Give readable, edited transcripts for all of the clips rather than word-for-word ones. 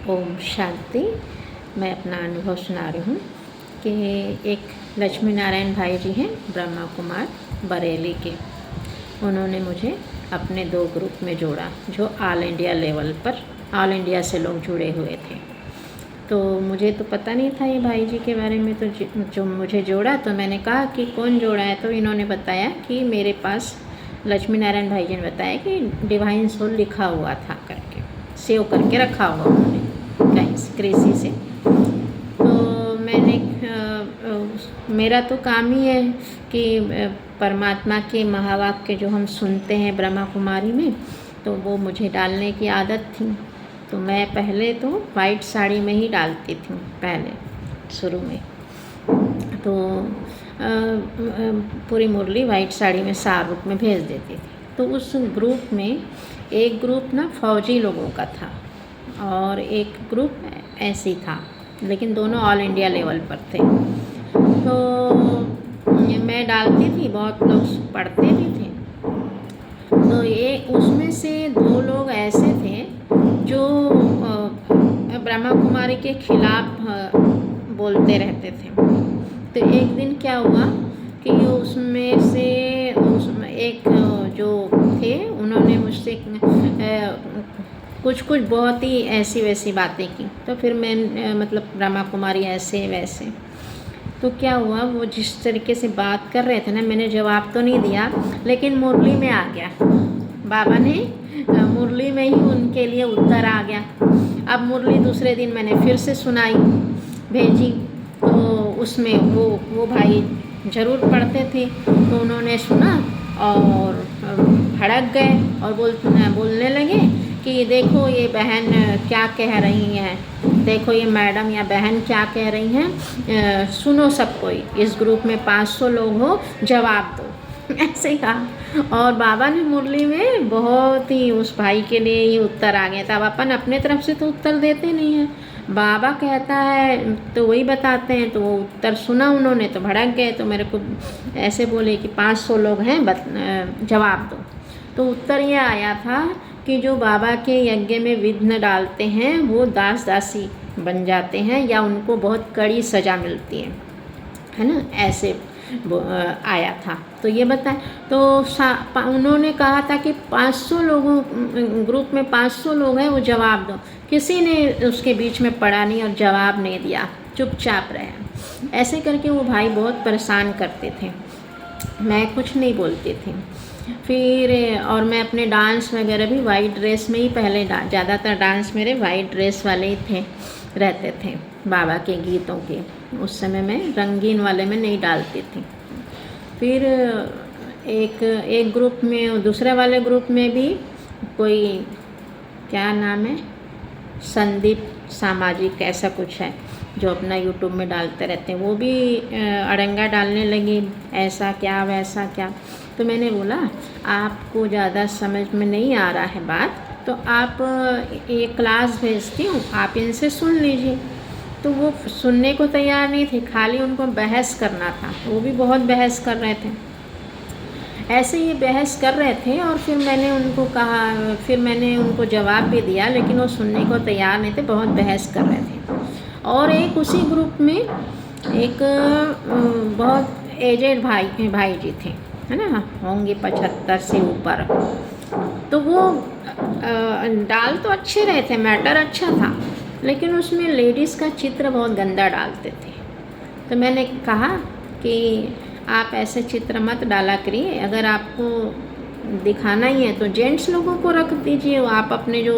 ओम शांति। मैं अपना अनुभव सुना रही हूँ कि एक लक्ष्मी नारायण भाई जी हैं ब्रह्मा कुमार बरेली के। उन्होंने मुझे अपने 2 ग्रुप में जोड़ा जो ऑल इंडिया लेवल पर ऑल इंडिया से लोग जुड़े हुए थे। तो मुझे तो पता नहीं था ये भाई जी के बारे में, तो जो मुझे जोड़ा तो मैंने कहा कि कौन जोड़ा है, तो इन्होंने बताया कि मेरे पास लक्ष्मी नारायण भाई जी ने बताया कि डिवाइन सोल लिखा हुआ था करके, सेव करके रखा हुआ उन्होंने कहीं कृषि से। तो मैंने मेरा तो काम ही है कि परमात्मा के महावाक्य जो हम सुनते हैं ब्रह्मा कुमारी में, तो वो मुझे डालने की आदत थी। तो मैं पहले तो वाइट साड़ी में ही डालती थी पहले शुरू में। तो पूरी मुरली वाइट साड़ी में सार रूप में भेज देती थी। तो उस ग्रुप में एक ग्रुप ना फौजी लोगों का था और एक ग्रुप ऐसी था, लेकिन दोनों ऑल इंडिया लेवल पर थे। तो मैं डालती थी, बहुत लोग पढ़ते भी थे। तो ये उसमें से 2 लोग ऐसे थे जो ब्रह्मा कुमारी के खिलाफ बोलते रहते थे। तो एक दिन क्या हुआ कि उसमें एक जो थे उन्होंने मुझसे कुछ बहुत ही ऐसी वैसी बातें की। तो फिर मैं मतलब ब्रह्मा कुमारी ऐसे वैसे, तो क्या हुआ, वो जिस तरीके से बात कर रहे थे ना, मैंने जवाब तो नहीं दिया, लेकिन मुरली में आ गया। बाबा ने मुरली में ही उनके लिए उत्तर आ गया। अब मुरली दूसरे दिन मैंने फिर से सुनाई भेजी, तो उसमें वो भाई ज़रूर पढ़ते थे, तो उन्होंने सुना और भड़क गए और बोलने लगे कि देखो ये बहन क्या कह रही हैं, देखो ये मैडम या बहन क्या कह रही हैं, सुनो सब कोई, इस ग्रुप में 500 लोग हो, जवाब दो। ऐसे ही कहा। और बाबा ने मुरली में बहुत ही उस भाई के लिए ही उत्तर आ गया था। अब अपन अपने तरफ से तो उत्तर देते नहीं हैं, बाबा कहता है तो वही बताते हैं। तो वो उत्तर सुना उन्होंने तो भड़क गए, तो मेरे को ऐसे बोले कि 500 लोग हैं, जवाब दो। तो उत्तर ये आया था कि जो बाबा के यज्ञ में विघ्न डालते हैं वो दास दासी बन जाते हैं या उनको बहुत कड़ी सज़ा मिलती है ना, ऐसे आया था। तो ये बताएं, तो उन्होंने कहा था कि 500 लोगों ग्रुप में 500 लोग हैं, वो जवाब दो। किसी ने उसके बीच में पड़ा नहीं और जवाब नहीं दिया, चुपचाप रहे। ऐसे करके वो भाई बहुत परेशान करते थे, मैं कुछ नहीं बोलती थी। फिर और मैं अपने डांस वगैरह भी वाइट ड्रेस में ही पहले ज़्यादातर डांस मेरे वाइट ड्रेस वाले ही रहते थे बाबा के गीतों के। उस समय मैं रंगीन वाले में नहीं डालती थी। फिर एक ग्रुप में, दूसरे वाले ग्रुप में भी कोई, क्या नाम है, संदीप सामाजिक ऐसा कुछ है, जो अपना यूट्यूब में डालते रहते हैं, वो भी अड़ंगा डालने लगी, ऐसा क्या वैसा क्या। तो मैंने बोला आपको ज़्यादा समझ में नहीं आ रहा है बात, तो आप ये क्लास भेजती हूँ, आप इनसे सुन लीजिए। तो वो सुनने को तैयार नहीं थे, खाली उनको बहस करना था। वो भी बहुत बहस कर रहे थे, ऐसे ही बहस कर रहे थे। और फिर मैंने उनको कहा, फिर मैंने उनको जवाब भी दिया, लेकिन वो सुनने को तैयार नहीं थे, बहुत बहस कर रहे थे। और एक उसी ग्रुप में एक बहुत एजेड भाई जी थे, है ना, होंगे 75 से ऊपर। तो वो डाल तो अच्छे रहे थे, मैटर अच्छा था, लेकिन उसमें लेडीज़ का चित्र बहुत गंदा डालते थे। तो मैंने कहा कि आप ऐसे चित्र मत डाला करिए, अगर आपको दिखाना ही है तो जेंट्स लोगों को रख दीजिए। आप अपने जो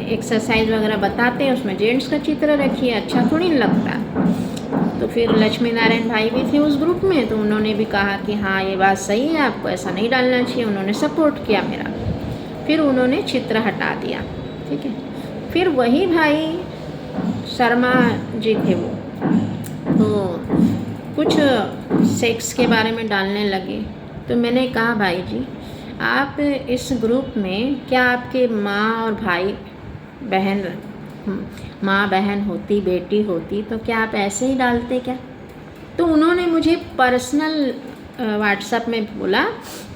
एक्सरसाइज वगैरह बताते हैं उसमें जेंट्स का चित्र रखिए, अच्छा थोड़ी नहीं लगता। तो फिर लक्ष्मी नारायण भाई भी थे उस ग्रुप में, तो उन्होंने भी कहा कि हाँ ये बात सही है, आपको ऐसा नहीं डालना चाहिए। उन्होंने सपोर्ट किया मेरा। फिर उन्होंने चित्र हटा दिया, ठीक है। फिर वही भाई शर्मा जी थे, वो तो कुछ सेक्स के बारे में डालने लगे। तो मैंने कहा भाई जी, आप इस ग्रुप में क्या आपके माँ और भाई बहन, माँ बहन होती, बेटी होती, तो क्या आप ऐसे ही डालते क्या? तो उन्होंने मुझे पर्सनल व्हाट्सएप में बोला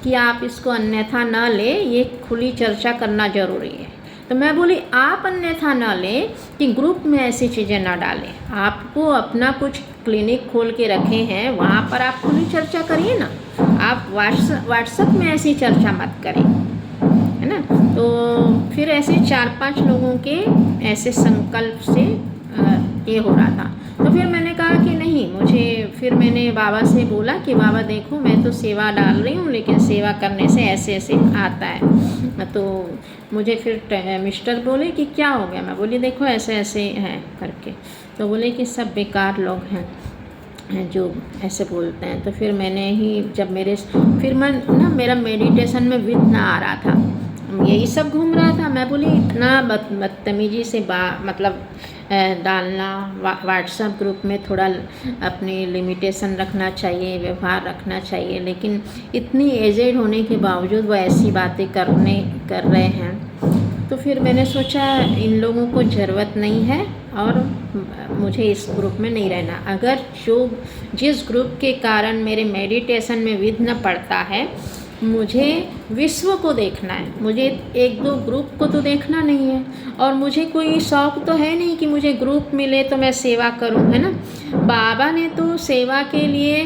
कि आप इसको अन्यथा न ले, ये खुली चर्चा करना ज़रूरी है। तो मैं बोली आप अन्यथा ना लें कि ग्रुप में ऐसी चीज़ें ना डालें। आपको अपना कुछ क्लिनिक खोल के रखे हैं, वहाँ पर आप खुली चर्चा करिए ना। आप व्हाट्सएप में ऐसी चर्चा मत करें, है ना। तो फिर ऐसे 4-5 लोगों के ऐसे संकल्प से ये हो रहा था। तो फिर मैंने कहा कि नहीं, फिर मैंने बाबा से बोला कि बाबा देखो, मैं तो सेवा डाल रही हूँ, लेकिन सेवा करने से ऐसे ऐसे आता है। तो मुझे फिर मिस्टर बोले कि क्या हो गया। मैं बोली देखो ऐसे ऐसे हैं करके। तो बोले कि सब बेकार लोग हैं जो ऐसे बोलते हैं। तो फिर मैंने ही जब मेरा मेडिटेशन में विघ्न आ रहा था, यही सब घूम रहा था। मैं बोली इतना बदतमीजी से मतलब डालना, व्हाट्सएप ग्रुप में थोड़ा अपनी लिमिटेशन रखना चाहिए, व्यवहार रखना चाहिए, लेकिन इतनी एजेड होने के बावजूद वो ऐसी बातें कर रहे हैं। तो फिर मैंने सोचा इन लोगों को ज़रूरत नहीं है और मुझे इस ग्रुप में नहीं रहना। अगर जिस ग्रुप के कारण मेरे मेडिटेशन में विघ्न पड़ता है, मुझे विश्व को देखना है, मुझे 1-2 ग्रुप को तो देखना नहीं है। और मुझे कोई शौक़ तो है नहीं कि मुझे ग्रुप मिले तो मैं सेवा करूं, है ना। बाबा ने तो सेवा के लिए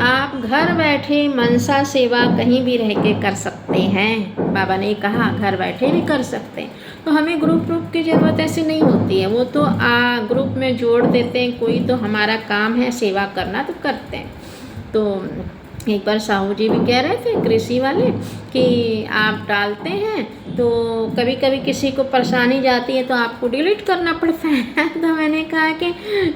आप घर बैठे मनसा सेवा कहीं भी रह के कर सकते हैं। बाबा ने कहा घर बैठे भी कर सकते हैं। तो हमें ग्रुप की ज़रूरत ऐसी नहीं होती है। वो तो ग्रुप में जोड़ देते हैं, कोई तो हमारा काम है सेवा करना तो करते हैं। तो एक बार साहू जी भी कह रहे थे कृषि वाले कि आप डालते हैं तो कभी कभी किसी को परेशानी जाती है तो आपको डिलीट करना पड़ता है। तो मैंने कहा कि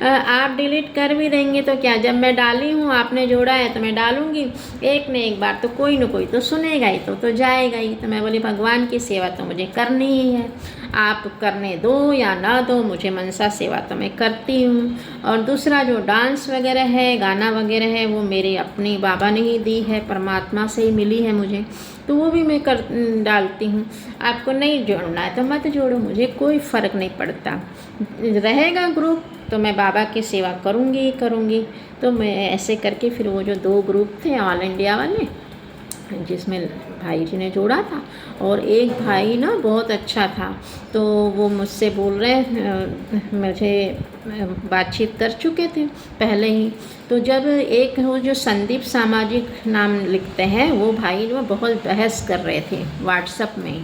आप डिलीट कर भी देंगे तो क्या, जब मैं डाली हूँ आपने जोड़ा है तो मैं डालूँगी, एक न एक बार तो कोई न कोई तो सुनेगा ही, तो जाएगा ही। तो मैं बोली भगवान की सेवा तो मुझे करनी ही है, आप करने दो या ना दो, मुझे मनसा सेवा तो मैं करती हूँ। और दूसरा जो डांस वगैरह है, गाना वगैरह है, वो मेरी अपनी बाबा ने ही दी है, परमात्मा से ही मिली है मुझे, तो वो भी मैं डालती हूँ। आपको नहीं जोड़ना है तो मत जोड़ो, मुझे कोई फ़र्क नहीं पड़ता। रहेगा ग्रुप तो मैं बाबा की सेवा करूँगी। तो मैं ऐसे करके फिर वो जो 2 ग्रुप थे ऑल इंडिया वाले, जिसमें भाई जी ने जोड़ा था, और एक भाई ना बहुत अच्छा था, तो वो मुझसे बोल रहे, मुझे बातचीत कर चुके थे पहले ही। तो जब एक वो जो संदीप सामाजिक नाम लिखते हैं, वो भाई जो बहुत बहस कर रहे थे व्हाट्सएप में ही।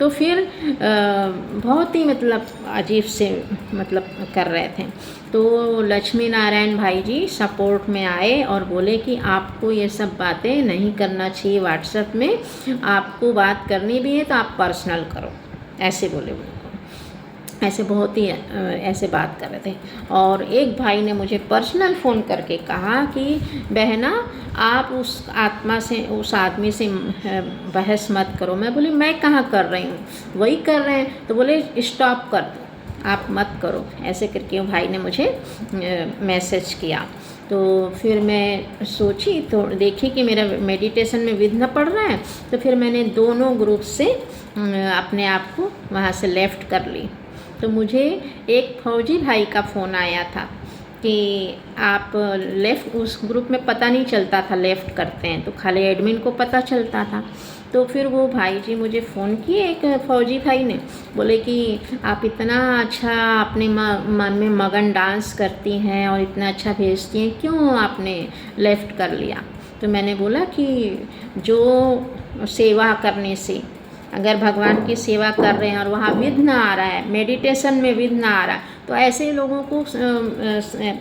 तो फिर बहुत ही मतलब अजीब से मतलब कर रहे थे। तो लक्ष्मी नारायण भाई जी सपोर्ट में आए और बोले कि आपको ये सब बातें नहीं करना चाहिए व्हाट्सएप में, आपको बात करनी भी है तो आप पर्सनल करो, ऐसे बोले उनको। ऐसे बहुत ही ऐसे बात कर रहे थे। और एक भाई ने मुझे पर्सनल फ़ोन करके कहा कि बहना आप उस आदमी से बहस मत करो। मैं बोली मैं कहाँ कर रही हूँ, वही कर रहे हैं। तो बोले स्टॉप कर दो, आप मत करो, ऐसे करके भाई ने मुझे मैसेज किया। तो फिर मैं सोची तो देखी कि मेरा मेडिटेशन में विघ्न पड़ रहा है, तो फिर मैंने दोनों ग्रुप से अपने आप को वहाँ से लेफ़्ट कर ली। तो मुझे एक फौजी भाई का फ़ोन आया था कि आप लेफ़्ट, उस ग्रुप में पता नहीं चलता था लेफ़्ट करते हैं, तो खाली एडमिन को पता चलता था। तो फिर वो भाई जी मुझे फ़ोन किए, एक फ़ौजी भाई ने, बोले कि आप इतना अच्छा अपने मन में मगन डांस करती हैं और इतना अच्छा भेजती हैं, क्यों आपने लेफ़्ट कर लिया। तो मैंने बोला कि जो सेवा करने से, अगर भगवान की सेवा कर रहे हैं और वहाँ विघ्न आ रहा है, मेडिटेशन में विघ्न आ रहा है, तो ऐसे लोगों को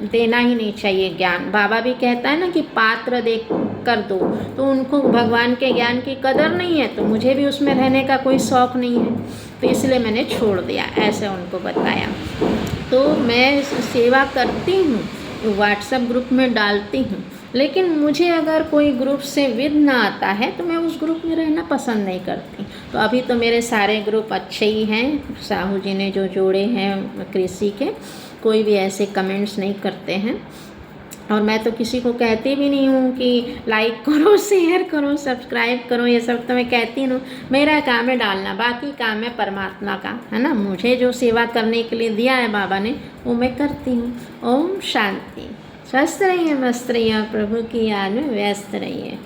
देना ही नहीं चाहिए ज्ञान। बाबा भी कहता है ना कि पात्र दे कर दो, तो उनको भगवान के ज्ञान की कदर नहीं है, तो मुझे भी उसमें रहने का कोई शौक़ नहीं है, तो इसलिए मैंने छोड़ दिया, ऐसे उनको बताया। तो मैं सेवा करती हूँ, व्हाट्सएप ग्रुप में डालती हूँ, लेकिन मुझे अगर कोई ग्रुप से विघ्न आता है तो मैं उस ग्रुप में रहना पसंद नहीं करती। तो अभी तो मेरे सारे ग्रुप अच्छे ही हैं, साहू जी ने जो जोड़े हैं कृषि के, कोई भी ऐसे कमेंट्स नहीं करते हैं। और मैं तो किसी को कहती भी नहीं हूँ कि लाइक करो, शेयर करो, सब्सक्राइब करो, ये सब तो मैं कहती हूँ। मेरा काम है डालना, बाकी काम है परमात्मा का, है ना। मुझे जो सेवा करने के लिए दिया है बाबा ने, वो मैं करती हूँ। ओम शांति। स्वस्थ रहिए, मस्त रहिए, प्रभु की याद में व्यस्त रहिए।